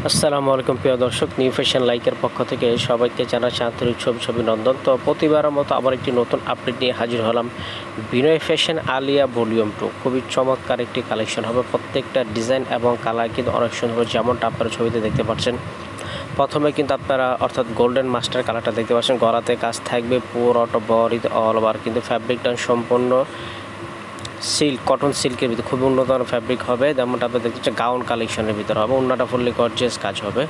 আসসালামু আলাইকুম প্রিয় দর্শক, নিউ ফ্যাশন লাইকের পক্ষ থেকে সবাইকে জানাচ্ছি আন্তরিক অভিনন্দন। তো প্রতিবারের মতো আবার একটি নতুন আপডেট নিয়ে হাজির হলাম। বিনয় ফ্যাশন আলিয়া ভলিউম 2 খুবই চমৎকার একটি কালেকশন হবে। প্রত্যেকটা ডিজাইন এবং কালার কিন্তু অনেক সুন্দর, যেমনটা আপনারা ছবিতে দেখতে পাচ্ছেন। প্রথমে কিন্তু আপনারা অর্থাৎ গোল্ডেন মাস্টার কালারটা দেখতে পাচ্ছেন। গলাতে কাজ থাকবে পুরোটা বডিতে অল ওভার, কিন্তু ফ্যাব্রিকটা সম্পূর্ণ সিল্ক, কটন সিল্কের ভিতরে খুবই উন্নত মানের ফ্যাব্রিক হবে। যেমনটা আপনারা দেখতে পাচ্ছেন গাউন কালেকশনের ভিতরে হবে। ওন্নাটা ফুললি গর্জিয়াস কাজ হবে।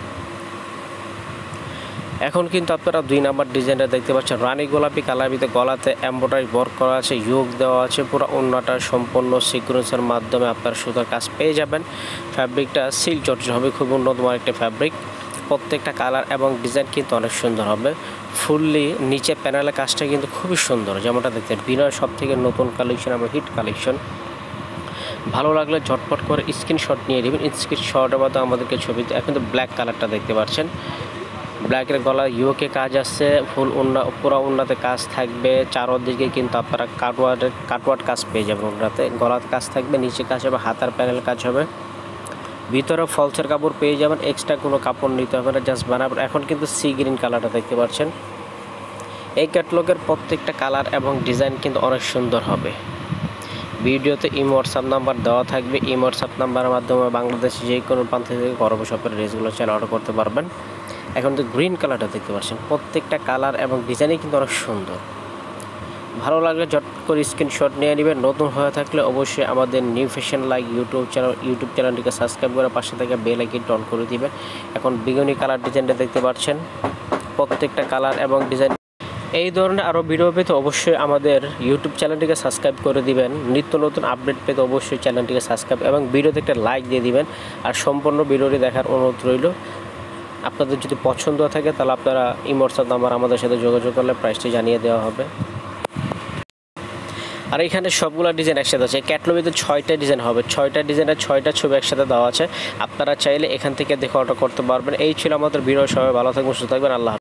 এখন কিন্তু আপনারা 2 নাম্বার ডিজাইনটা দেখতে পাচ্ছেন, রানী গোলাপি কালার ভিতরে গলাতে এমব্রয়ডারি ওয়ার্ক করা আছে, ইয়োগ দেওয়া আছে। পুরো ওন্নাটা সম্পূর্ণ সিকোয়েন্সের মাধ্যমে আপনারা সুতার কাজ পেয়ে যাবেন। ফ্যাব্রিকটা সিল্ক জর্জেট হবে, খুব উন্নত মানের একটা ফ্যাব্রিক। প্রত্যেকটা কালার এবং ডিজাইন কিন্তু অনেক সুন্দর হবে। ফুললি নিচে প্যানেলের কাজটা কিন্তু খুবই সুন্দর, যেমনটা দেখতে বিনয় সব থেকে নতুন কালেকশন এবং হিট কালেকশন। ভালো লাগলে ঝটপট করে স্ক্রিনশট নিয়ে নেবেন। স্ক্রিনশটের মধ্যে আমাদেরকে ছবিতে এখন তো ব্ল্যাক কালারটা দেখতে পাচ্ছেন। ব্ল্যাকের গলা ইউকে কাজ আছে, ফুল উন্না পুরো উন্নাতে কাজ থাকবে। চারদিকে কিন্তু আপনারা কাটওয়ার্ড কাজ পেয়ে যাবেন। উন্নাতে গলাতে কাজ থাকবে, নিচে কাজ হবে, হাতার প্যানেল কাজ হবে, ভিতরে ফলসের কাপড় পেয়ে যাবেন। এক্সট্রা কোনো কাপড় নিতে হবে না, জাস্ট বানাবেন। এখন কিন্তু সি গ্রিন কালারটা দেখতে পাচ্ছেন। এই ক্যাটলগের প্রত্যেকটা কালার এবং ডিজাইন কিন্তু অনেক সুন্দর হবে। ভিডিওতে ইমো হোয়াটসঅ্যাপ নাম্বার দেওয়া থাকবে। ইমো হোয়াটসঅ্যাপ নাম্বারের মাধ্যমে বাংলাদেশে যে কোনো প্রান্ত থেকে গরম শপের ড্রেসগুলো চাইলে অর্ডার করতে পারবেন। এখন তো গ্রিন কালারটা দেখতে পাচ্ছেন। প্রত্যেকটা কালার এবং ডিজাইনই কিন্তু অনেক সুন্দর। ভালো লাগলে ঝট করে স্ক্রিনশট নিয়ে নেবেন। নতুন হয়ে থাকলে অবশ্যই আমাদের নিউ ফ্যাশন লাইক ইউটিউব চ্যানেলটিকে সাবস্ক্রাইব করে পাশে থেকে বেল আইকনটি অন করে দিবেন। এখন বেগুনি কালার ডিজাইনটা দেখতে পাচ্ছেন। প্রত্যেকটা কালার এবং ডিজাইন এই ধরনের আরও ভিডিও পেতে অবশ্যই আমাদের ইউটিউব চ্যানেলটিকে সাবস্ক্রাইব করে দিবেন। নিত্য নতুন আপডেট পেতে অবশ্যই চ্যানেলটিকে সাবস্ক্রাইব এবং ভিডিওতে একটা লাইক দিয়ে দিবেন। আর সম্পূর্ণ ভিডিওটি দেখার অনুরোধ রইল। আপনাদের যদি পছন্দ থাকে তাহলে আপনারা ইমো হোয়াটসঅ্যাপ নাম্বার আমাদের সাথে যোগাযোগ করলে প্রাইসটি জানিয়ে দেওয়া হবে। আর এখানে সবগুলো ডিজাইন একসাথে আছে। ক্যাটলগিতে 6টা ডিজাইন হবে, 6টা ডিজাইনের 6টা ছবি একসাথে দেওয়া আছে। আপনারা চাইলে এখান থেকে দেখে অর্ডার করতে পারবেন। এই ছিল আমাদের ভিডিও। সবাই ভালো থাকবেন, সুস্থ থাকবেন। আল্লাহ।